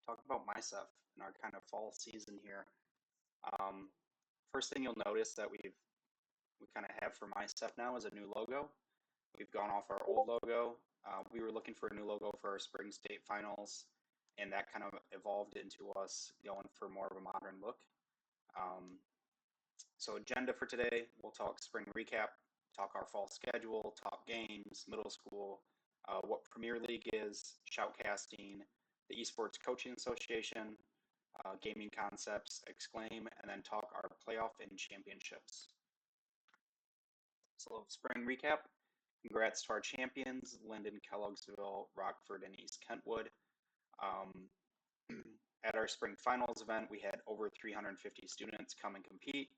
talk about MiHSEF and our kind of fall season here. Um, First thing you'll notice that we kind of have for MiHSEF now is a new logo. We've gone off our old logo. We were looking for a new logo for our spring state finals, and that kind of evolved into us going for more of a modern look. Um, so agenda for today, we'll talk spring recap, talk our fall schedule, talk games, middle school, what Premier League is, shoutcasting, the Esports Coaching Association, gaming concepts, exclaim, and then talk our playoff and championships. So spring recap. Congrats to our champions, Linden, Kelloggsville, Rockford, and East Kentwood. Um, at our spring finals event, we had over 350 students come and compete.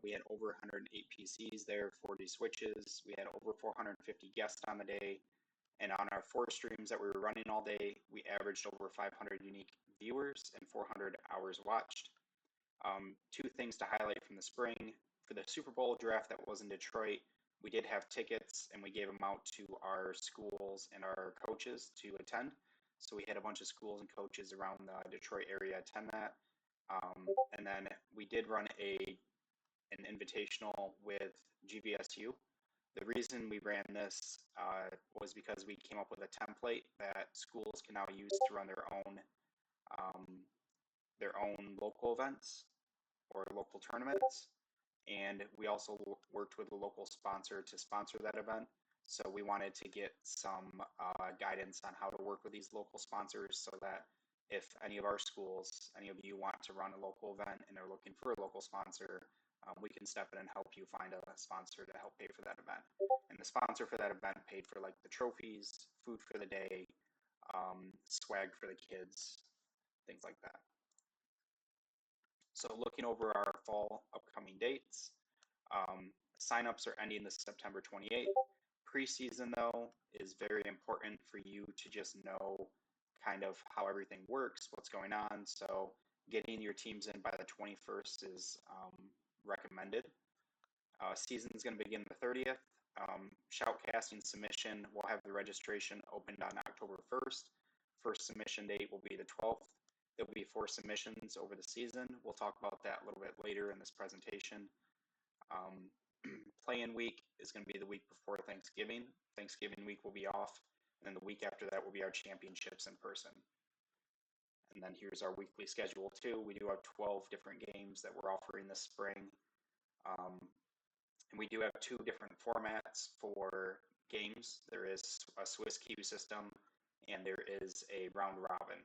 We had over 108 PCs there, 40 switches. We had over 450 guests on the day. And on our 4 streams that we were running all day, we averaged over 500 unique viewers and 400 hours watched. 2 things to highlight from the spring. For the Super Bowl draft that was in Detroit, we did have tickets and we gave them out to our schools and our coaches to attend. So we had a bunch of schools and coaches around the Detroit area attend that. And then we did run an invitational with GVSU. The reason we ran this was because we came up with a template that schools can now use to run their own local events or local tournaments. And we also worked with a local sponsor to sponsor that event. So we wanted to get some guidance on how to work with these local sponsors so that if any of our schools, any of you want to run a local event and are looking for a local sponsor, we can step in and help you find a sponsor to help pay for that event. And the sponsor for that event paid for like the trophies, food for the day, swag for the kids, things like that. So looking over our fall upcoming dates, signups are ending this September 28th. Preseason, though, is very important for you to just know kind of how everything works, what's going on. So getting your teams in by the 21st is recommended. Season is going to begin the 30th. Shoutcasting submission, we'll have the registration opened on October 1st. First submission date will be the 12th. There'll be 4 submissions over the season. We'll talk about that a little bit later in this presentation. Play-in week is going to be the week before Thanksgiving. Thanksgiving week will be off, and then the week after that will be our championships in person. And then here's our weekly schedule too. We do have 12 different games that we're offering this spring. And we do have 2 different formats for games. There is a Swiss queue system, and there is a round robin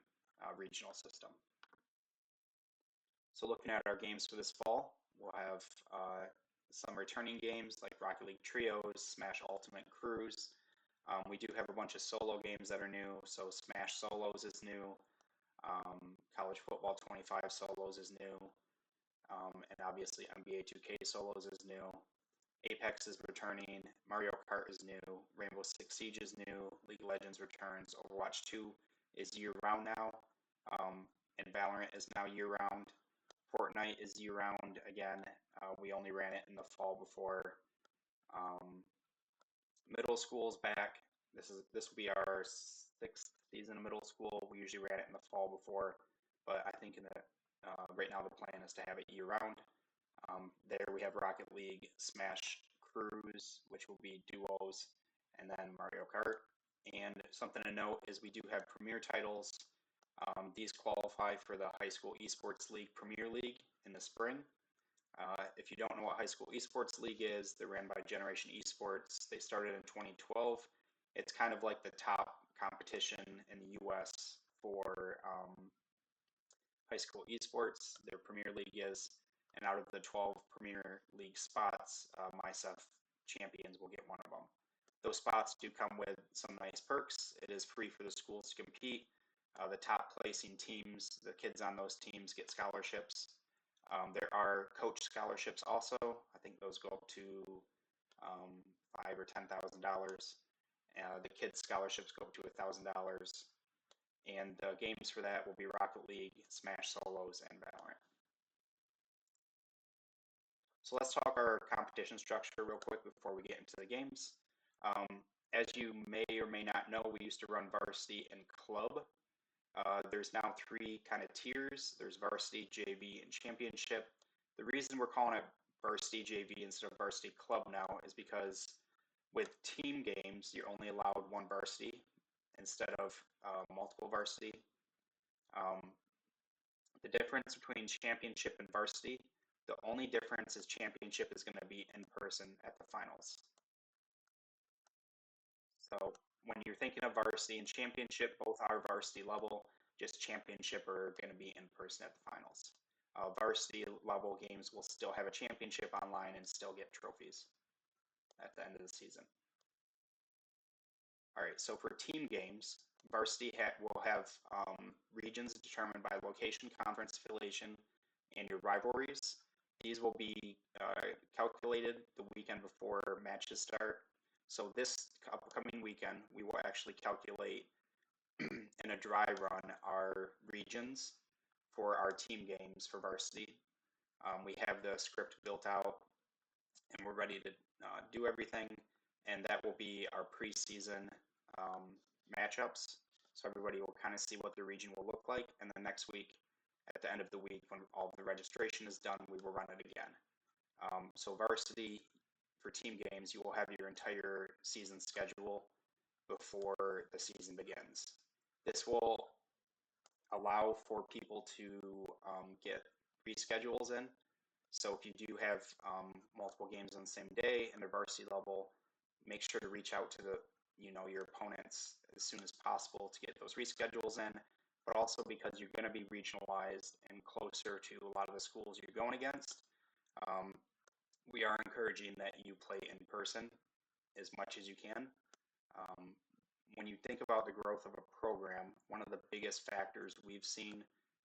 regional system. So looking at our games for this fall, we'll have some returning games like Rocket League Trios, Smash Ultimate Cruise. We do have a bunch of solo games that are new, so Smash Solos is new, College Football 25 Solos is new, and obviously NBA 2K Solos is new. Apex is returning, Mario Kart is new, Rainbow Six Siege is new, League of Legends returns, Overwatch 2 is year-round now, and Valorant is now year-round. Fortnite is year-round again. We only ran it in the fall before. Middle school's back. This will be our 6th season of middle school. We usually ran it in the fall before, but I think right now the plan is to have it year-round. There we have Rocket League, Smash Cruise, which will be duos, and then Mario Kart. And something to note is we do have premier titles. These qualify for the High School Esports League Premier League in the spring. If you don't know what High School Esports League is, they're ran by Generation Esports. They started in 2012. It's kind of like the top competition in the U.S. for High School Esports. Their Premier League is, and out of the 12 Premier League spots, MiHSEF champions will get one of them. Those spots do come with some nice perks. It is free for the schools to compete. The top placing teams, the kids on those teams get scholarships. There are coach scholarships also. I think those go up to $5,000 or $10,000. The kids scholarships go up to $1,000. And the games for that will be Rocket League, Smash Solos, and Valorant. So let's talk our competition structure real quick before we get into the games. As you may or may not know, we used to run varsity and club. There's now three kind of tiers. There's varsity, JV, and championship. The reason we're calling it varsity JV instead of varsity club now is because with team games, you're only allowed one varsity instead of multiple varsity. The difference between championship and varsity, the only difference is championship is going to be in person at the finals. So when you're thinking of varsity and championship, both are varsity level, just championship are going to be in person at the finals. Varsity level games will still have a championship online and still get trophies at the end of the season. All right, so for team games, varsity will have regions determined by location, conference affiliation, and your rivalries. These will be calculated the weekend before matches start. So this upcoming weekend, we will actually calculate in a dry run our regions for our team games for varsity. We have the script built out and we're ready to do everything, and that will be our preseason matchups. So everybody will kind of see what the region will look like, and then next week, at the end of the week, when all of the registration is done, we will run it again. So varsity, for team games, you will have your entire season schedule before the season begins. This will allow for people to get reschedules in. So if you do have multiple games on the same day and they're varsity level, make sure to reach out to your opponents as soon as possible to get those reschedules in. But also because you're going to be regionalized and closer to a lot of the schools you're going against, we are encouraging that you play in person as much as you can. When you think about the growth of a program, one of the biggest factors we've seen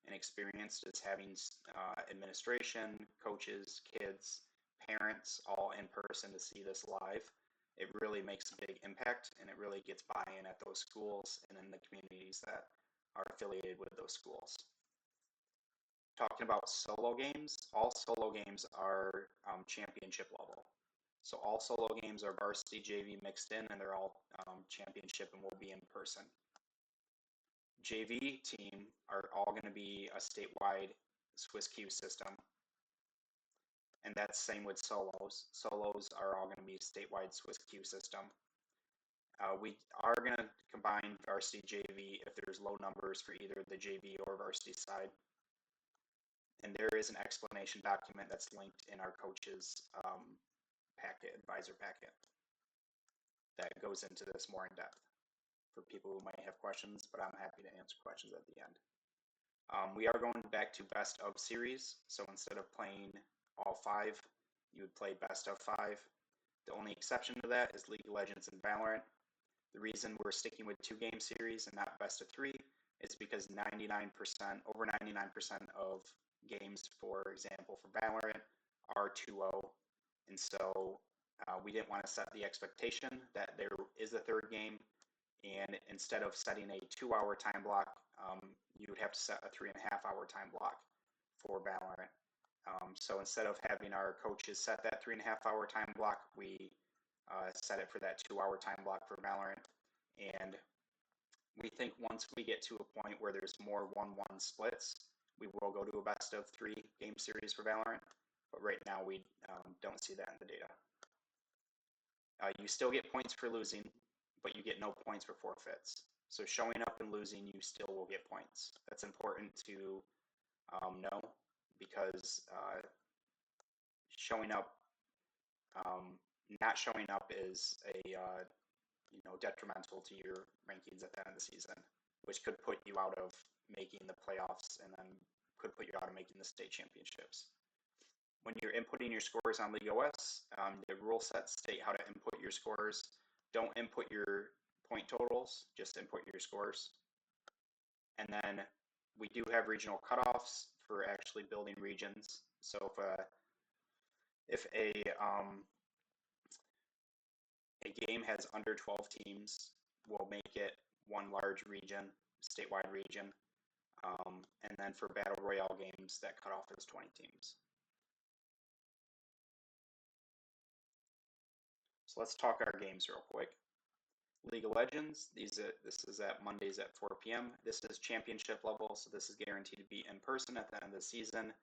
and experienced is having administration, coaches, kids, parents all in person to see this live. It really makes a big impact, and it really gets buy-in at those schools and in the communities that are affiliated with those schools. Talking about solo games, all solo games are championship level. So all solo games are varsity JV mixed in, and they're all championship and will be in person. JV team are all going to be a statewide Swiss queue system. And that's same with solos. Solos are all going to be statewide Swiss queue system. We are going to combine varsity JV if there's low numbers for either the JV or varsity side. And there is an explanation document that's linked in our coach's advisor packet that goes into this more in depth for people who might have questions, but I'm happy to answer questions at the end. We are going back to best of series, so instead of playing all 5, you would play best of 5. The only exception to that is League of Legends and Valorant. The reason we're sticking with 2-game series and not best of 3 is because over 99% of games, for example, for Valorant are 2-0, and so we didn't want to set the expectation that there is a 3rd game, and instead of setting a 2-hour time block, you would have to set a 3.5-hour time block for Valorant. So instead of having our coaches set that 3.5-hour time block, we set it for that 2-hour time block for Valorant. And we think once we get to a point where there's more 1-1 splits, we will go to a best of 3 game series for Valorant. But right now we don't see that in the data. You still get points for losing, but you get no points for forfeits. So showing up and losing, you still will get points. That's important to know, because showing up, not showing up is a detrimental to your rankings at the end of the season, which could put you out of making the playoffs and then could put you out of making the state championships. When you're inputting your scores on League OS, the rule sets state how to input your scores. Don't input your point totals, just input your scores. And then we do have regional cutoffs for actually building regions. So if a game has under 12 teams, we'll make it one large region, statewide region. And then for Battle Royale games, that cutoff is 20 teams. So let's talk our games real quick. League of Legends, this is at Mondays at 4 p.m. This is championship level, so this is guaranteed to be in person at the end of the season.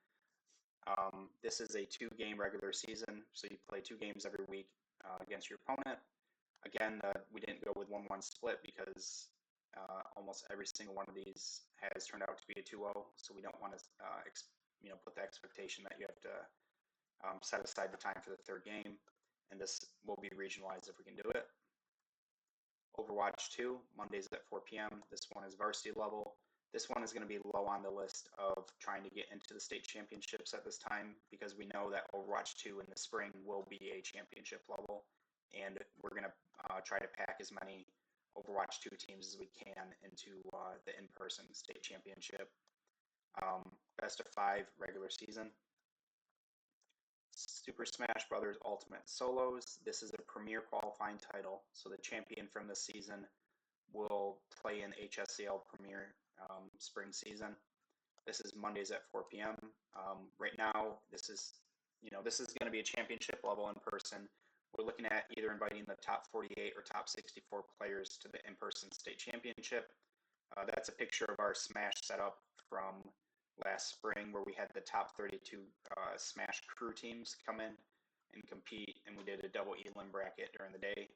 This is a 2-game regular season, so you play 2 games every week against your opponent. Again, we didn't go with 1-1 split because almost every single one of these has turned out to be a 2-0, so we don't want to put the expectation that you have to set aside the time for the 3rd game, and this will be regionalized if we can do it. Overwatch 2, Mondays at 4 p.m. This one is varsity level. This one is going to be low on the list of trying to get into the state championships at this time because we know that Overwatch 2 in the spring will be a championship level, and we're going to try to pack as many Overwatch 2 teams as we can into the in-person state championship. Best of 5 regular season. Super Smash Bros. Ultimate Solos. This is a premier qualifying title, so the champion from this season will play in HSCL Premier spring season. This is Mondays at 4 p.m. Right now, this is going to be a championship level in person. We're looking at either inviting the top 48 or top 64 players to the in-person state championship. That's a picture of our Smash setup from last spring where we had the top 32 Smash crew teams come in and compete, and we did a double elim bracket during the day.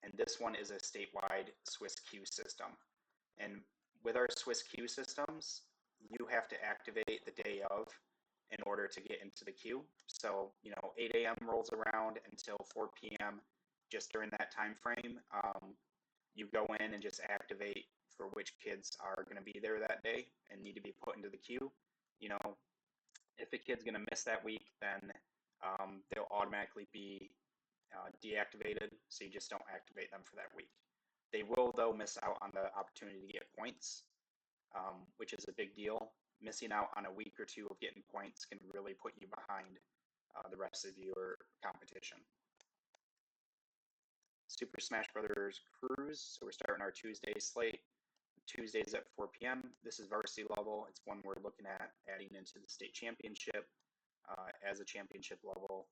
And this one is a statewide Swiss queue system. And with our Swiss queue systems, you have to activate the day of in order to get into the queue. So, 8 a.m. rolls around until 4 p.m. Just during that time frame, you go in and just activate for which kids are going to be there that day and need to be put into the queue. If a kid's going to miss that week, then they'll automatically be deactivated, so you just don't activate them for that week. They will, though, miss out on the opportunity to get points, which is a big deal. Missing out on a week or 2 of getting points can really put you behind the rest of your competition. Super Smash Bros. Cruise, so we're starting our Tuesday slate. Tuesdays at 4 p.m. This is varsity level. It's one we're looking at adding into the state championship as a championship level.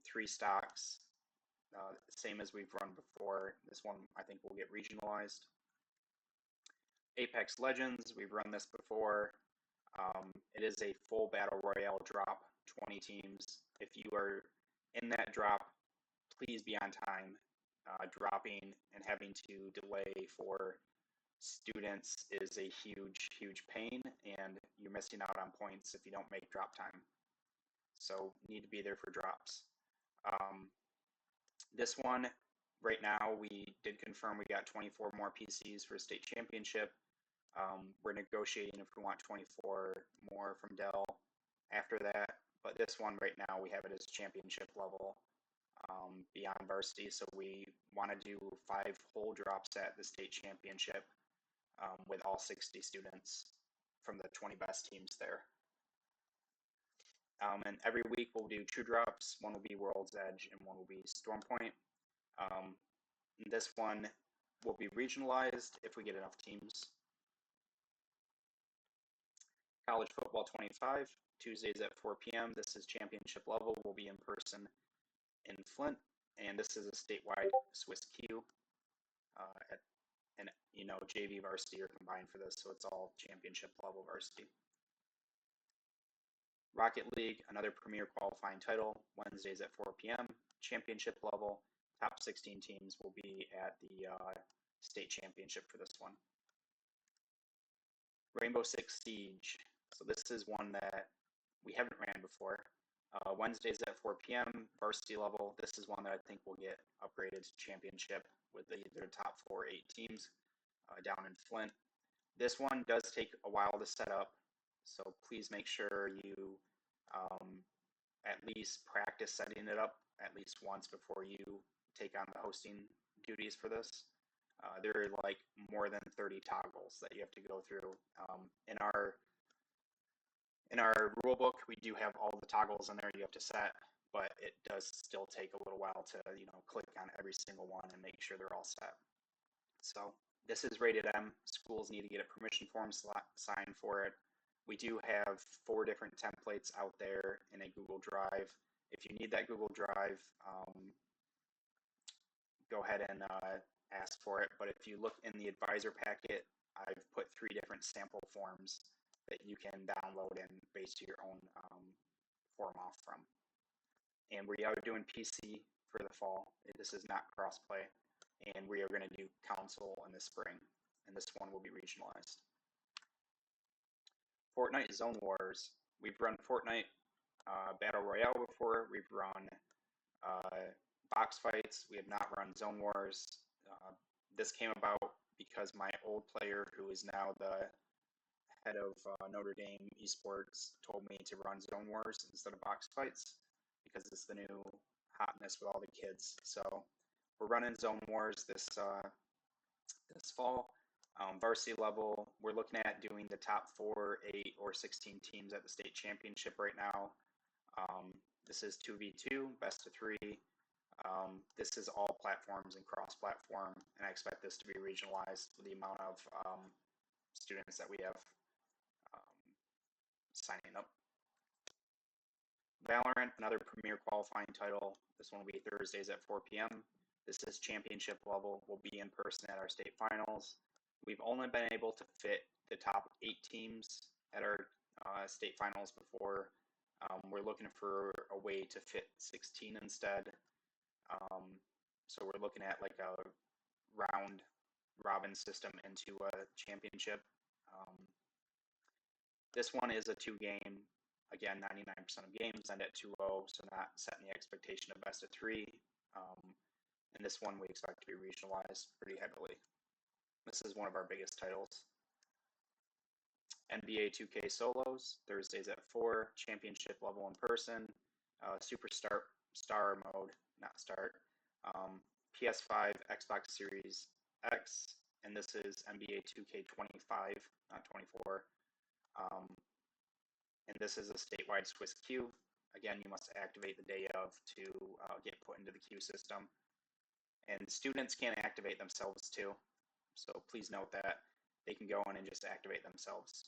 3 stocks, same as we've run before. This one I think will get regionalized. Apex Legends, we've run this before. It is a full battle royale drop, 20 teams. If you are in that drop, please be on time. Dropping and having to delay for students is a huge pain, and you're missing out on points if you don't make drop time. So you need to be there for drops. This one, right now, we did confirm we got 24 more PCs for state championship. We're negotiating if we want 24 more from Dell after that, but this one right now we have it as championship level beyond varsity, so we want to do 5 whole drops at the state championship with all 60 students from the 20 best teams there. And every week we'll do 2 drops. One will be World's Edge and one will be Storm Point. This one will be regionalized if we get enough teams. College Football 25, Tuesdays at 4 p.m. This is championship level. We'll be in person in Flint, and this is a statewide Swiss queue. And JV varsity are combined for this, so it's all championship level varsity. Rocket League, another premier qualifying title, Wednesdays at 4 p.m. Championship level. Top 16 teams will be at the state championship for this one. Rainbow Six Siege. So this is one that we haven't ran before. Wednesdays at 4 p.m. varsity level. This is one that I think will get upgraded to championship with either top 4 or 8 teams down in Flint. This one does take a while to set up, so please make sure you at least practice setting it up at least once before you take on the hosting duties for this. There are like more than 30 toggles that you have to go through. In our rule book, we do have all the toggles in there you have to set, but it does still take a little while to click on every single one and make sure they're all set. So this is rated M. Schools need to get a permission form signed for it. We do have 4 different templates out there in a Google Drive. If you need that Google Drive, go ahead and ask for it. But if you look in the advisor packet, I've put 3 different sample forms that you can download and base your own form off from. And we are doing PC for the fall. This is not crossplay. And we are going to do console in the spring. And this one will be regionalized. Fortnite Zone Wars. We've run Fortnite Battle Royale before. We've run box fights. We have not run Zone Wars. This came about because my old player, who is now the head of Notre Dame Esports, told me to run Zone Wars instead of box fights because it's the new hotness with all the kids. So we're running Zone Wars this fall. Varsity level, we're looking at doing the top 4, 8, or 16 teams at the state championship right now. This is 2v2, best of 3. This is all platforms and cross-platform, and I expect this to be regionalized with the amount of students that we have signing up. Valorant, another premier qualifying title. This one will be Thursdays at 4 p.m. This is championship level. We'll be in person at our state finals. We've only been able to fit the top 8 teams at our state finals before. We're looking for a way to fit 16 instead. So we're looking at like a round robin system into a championship. This one is a 2-game. Again, 99% of games end at 2-0, so not setting the expectation of best of 3. And this one we expect to be regionalized pretty heavily. This is one of our biggest titles. NBA 2K Solos, Thursdays at 4, championship level in person, Superstar mode, not start, PS5, Xbox Series X, and this is NBA 2K25, not 24. And this is a statewide Swiss queue. Again, you must activate the day of to get put into the queue system. And students can activate themselves too. So please note that they can go in and just activate themselves.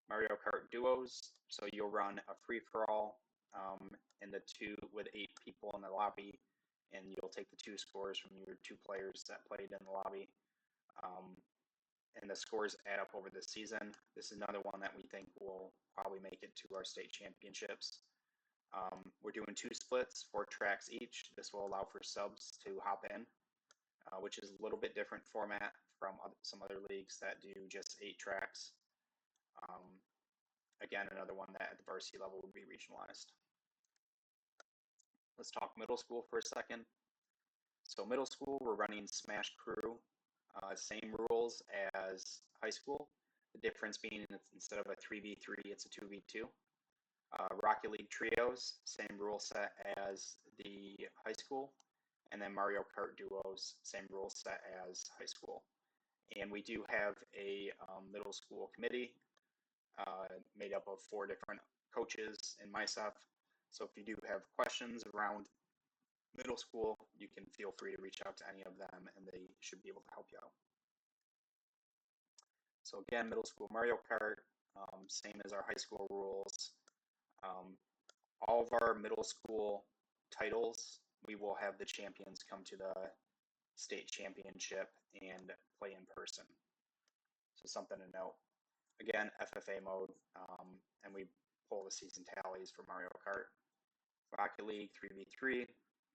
Mario Kart Duos. So you'll run a free-for-all in the 2 with 8 people in the lobby, and you'll take the 2 scores from your 2 players that played in the lobby. And the scores add up over the season. This is another one that we think will probably make it to our state championships. We're doing 2 splits, 4 tracks each. This will allow for subs to hop in, which is a little bit different format from some other leagues that do just 8 tracks. Again, another one that at the varsity level would be regionalized. Let's talk middle school for a second. So middle school, we're running Smash Crew. Same rules as high school. The difference being instead of a 3v3, it's a 2v2. Rocket League Trios, same rule set as the high school. And then Mario Kart Duos, same rule set as high school. And we do have a middle school committee made up of 4 different coaches in MiHSEF. So if you do have questions around middle school, you can feel free to reach out to any of them and they should be able to help you out. So again, middle school Mario Kart, same as our high school rules. All of our middle school titles, we will have the champions come to the state championship and play in person. So something to note. Again, FFA mode, and we pull the season tallies for Mario Kart. Rocket League 3v3,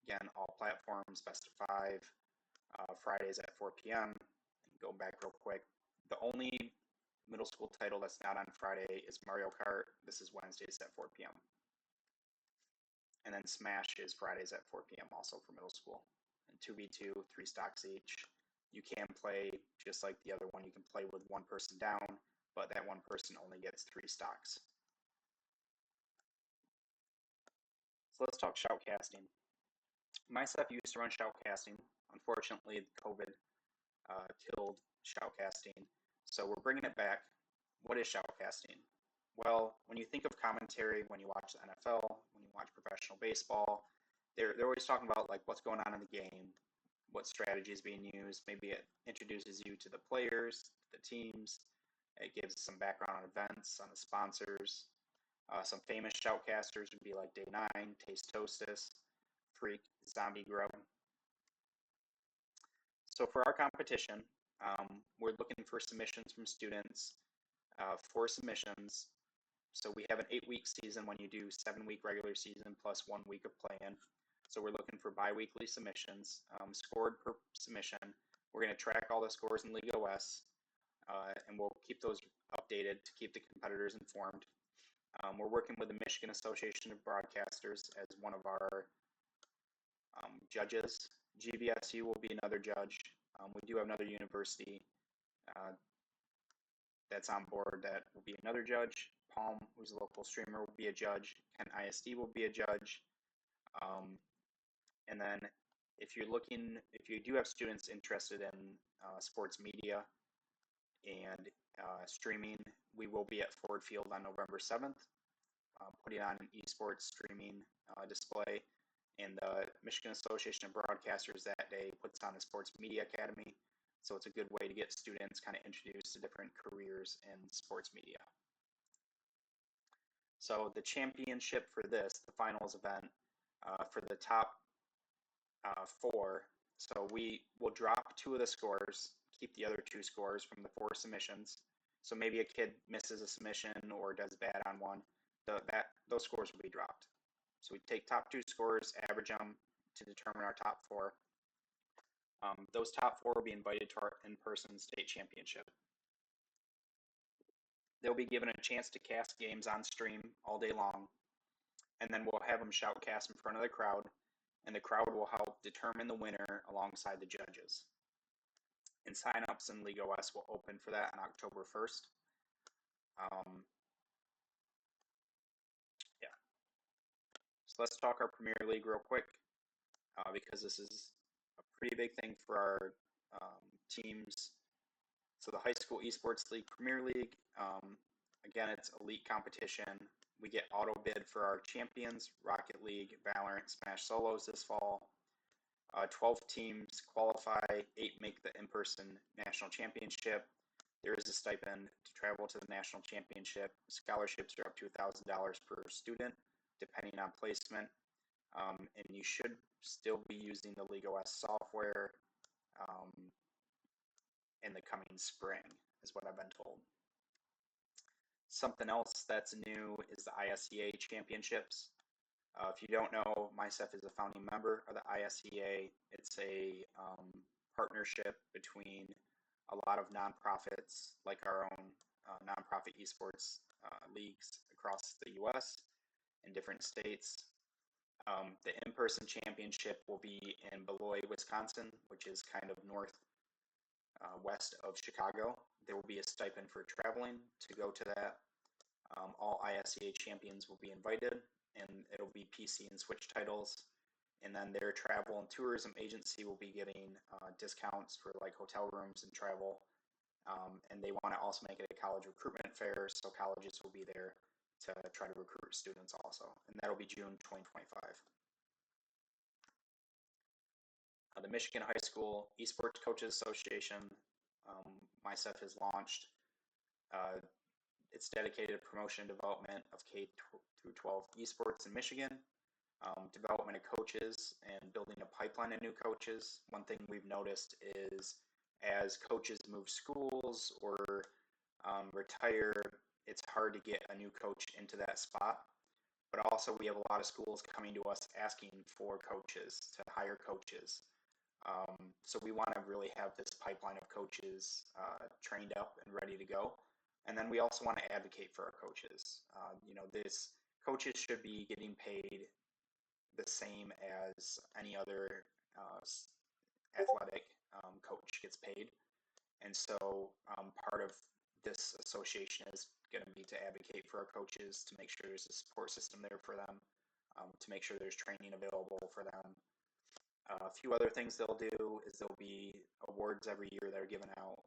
again, all platforms, best of 5, Fridays at 4 p.m. And go back real quick. The only middle school title that's not on Friday is Mario Kart. This is Wednesdays at 4 p.m. And then Smash is Fridays at 4 p.m. also for middle school. And 2v2, 3 stocks each. You can play just like the other one. You can play with 1 person down, but that 1 person only gets 3 stocks. So let's talk shoutcasting. MiHSEF used to run shoutcasting. Unfortunately, COVID killed shoutcasting. So we're bringing it back. What is shoutcasting? Well, when you think of commentary, when you watch the NFL, when you watch professional baseball, they're always talking about like what's going on in the game, what strategy is being used. Maybe it introduces you to the players, the teams. It gives some background on events, on the sponsors. Some famous shoutcasters would be like Day 9, Taste Tostess. Freak, Zombie Grub. So for our competition, we're looking for submissions from students, 4 submissions. So we have an 8-week season when you do 7-week regular season plus 1 week of play-in. So we're looking for bi-weekly submissions, scored per submission. We're going to track all the scores in League OS, and we'll keep those updated to keep the competitors informed. We're working with the Michigan Association of Broadcasters as one of our judges. GVSU will be another judge. We do have another university that's on board that will be another judge. Palm, who's a local streamer, will be a judge. Kent ISD will be a judge. And then if you do have students interested in sports media and streaming, we will be at Ford Field on November 7th, putting on an esports streaming display. And the Michigan Association of Broadcasters that day puts on a sports media academy. So it's a good way to get students kind of introduced to different careers in sports media. So the championship for this, the finals event, for the top 4, so we will drop 2 of the scores, keep the other 2 scores from the 4 submissions. So maybe a kid misses a submission or does bad on one, those scores will be dropped. So we take top 2 scores, average them to determine our top 4. Those top 4 will be invited to our in-person state championship. They'll be given a chance to cast games on stream all day long, and then we'll have them shoutcast in front of the crowd, and the crowd will help determine the winner alongside the judges. And sign-ups in League OS will open for that on October 1st. Yeah. So let's talk our Premier League real quick, because this is a pretty big thing for our teams. So the High School Esports League Premier League, again, it's elite competition. We get auto bid for our champions, Rocket League, Valorant, Smash Solos this fall. 12 teams qualify, 8 make the in-person national championship. There is a stipend to travel to the national championship. Scholarships are up to $1,000 per student, depending on placement. And you should still be using the League OS software in the coming spring, is what I've been told. Something else that's new is the ISEA championships. If you don't know, MiHSEF is a founding member of the ISEA. It's a partnership between a lot of nonprofits, like our own nonprofit esports leagues across the U.S. and different states. The in-person championship will be in Beloit, Wisconsin, which is kind of west of Chicago. There will be a stipend for traveling to go to that. All ISEA champions will be invited, and it'll be PC and Switch titles. And then their travel and tourism agency will be getting discounts for like hotel rooms and travel. And they want to also make it a college recruitment fair, so colleges will be there to try to recruit students also. And that'll be June 2025. The Michigan High School Esports Coaches Association, MiHSEF has launched. It's dedicated to promotion and development of K through 12 esports in Michigan, development of coaches, and building a pipeline of new coaches. One thing we've noticed is as coaches move schools or retire, it's hard to get a new coach into that spot. But also we have a lot of schools coming to us asking for coaches, to hire coaches. So we want to really have this pipeline of coaches trained up and ready to go. And then we also want to advocate for our coaches. Coaches should be getting paid the same as any other athletic coach gets paid. And so part of this association is going to be to advocate for our coaches, to make sure there's a support system there for them, to make sure there's training available for them. A few other things they'll do is there'll be awards every year that are given out.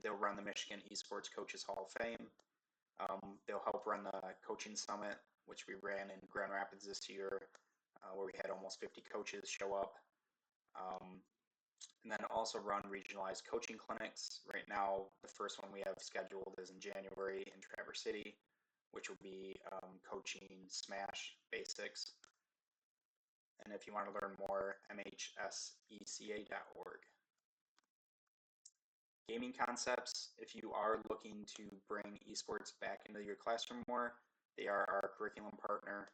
They'll run the Michigan Esports Coaches Hall of Fame. They'll help run the Coaching Summit, which we ran in Grand Rapids this year, where we had almost 50 coaches show up. And then also run regionalized coaching clinics. Right now, the first one we have scheduled is in January in Traverse City, which will be coaching Smash basics. and if you want to learn more, MiHSEF.org. Gaming concepts, if you are looking to bring esports back into your classroom more, they are our curriculum partner.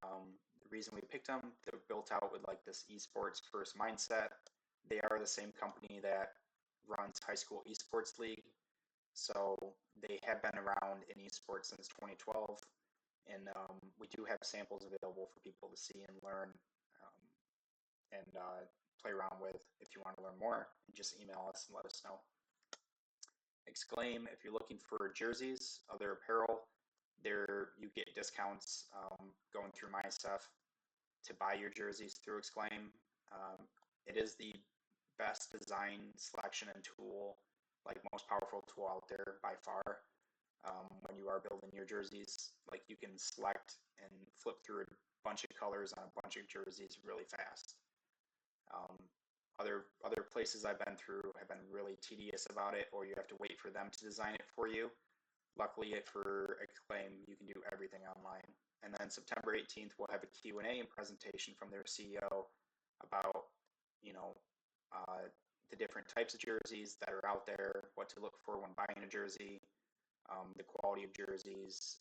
The reason we picked them, they're built out with like this esports first mindset. They are the same company that runs High School Esports League, so they have been around in esports since 2012, and we do have samples available for people to see and learn and play around with. If you want to learn more, just email us and let us know. Exclaim, if you're looking for jerseys, other apparel, there you get discounts going through MiHSEF to buy your jerseys through Exclaim. It is the best design selection and tool, like most powerful tool out there by far. When you are building your jerseys, like you can select and flip through a bunch of colors on a bunch of jerseys really fast. Other places I've been through have been really tedious about it, or you have to wait for them to design it for you. Luckily for Exclaim, you can do everything online. And then September 18th, we'll have a Q&A and presentation from their CEO about, the different types of jerseys that are out there, what to look for when buying a jersey, the quality of jerseys,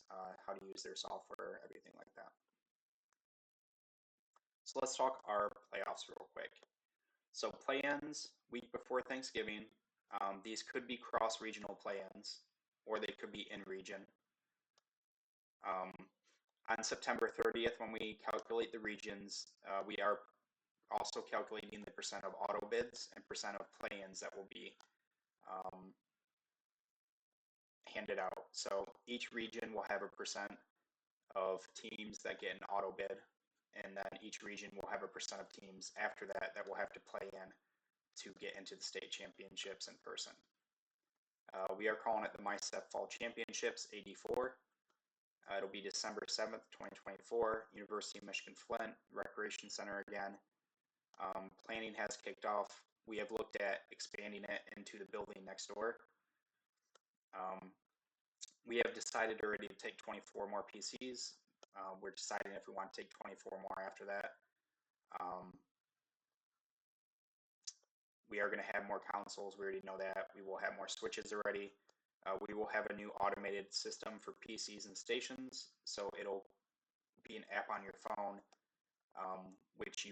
how to use their software, everything like that. So let's talk our playoffs real quick. So play-ins, week before Thanksgiving, these could be cross-regional play-ins, or they could be in-region. On September 30th, when we calculate the regions, we are also calculating the percent of auto bids and percent of play-ins that will be handed out. So each region will have a percent of teams that get an auto bid, and then each region will have a percent of teams after that that will have to play in to get into the state championships in person. We are calling it the MiHSEF Fall Championships '84. It'll be December 7th, 2024, University of Michigan Flint, Recreation Center again. Planning has kicked off. We have looked at expanding it into the building next door. We have decided already to take 24 more PCs. We're deciding if we want to take 24 more after that. We are going to have more consoles. We already know that. We will have more switches already. We will have a new automated system for PCs and stations. So it'll be an app on your phone, which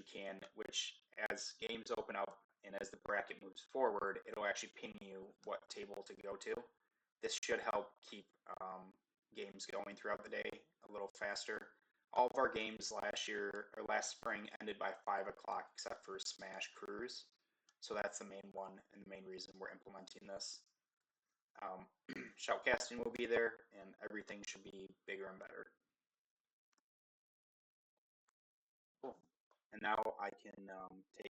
as games open up and as the bracket moves forward, it'll actually ping you what table to go to. This should help keep games going throughout the day a little faster. All of our games last spring ended by 5 o'clock except for Smash Cruise. So that's the main one and the main reason we're implementing this. Shoutcasting will be there, and everything should be bigger and better. Cool. And now I can take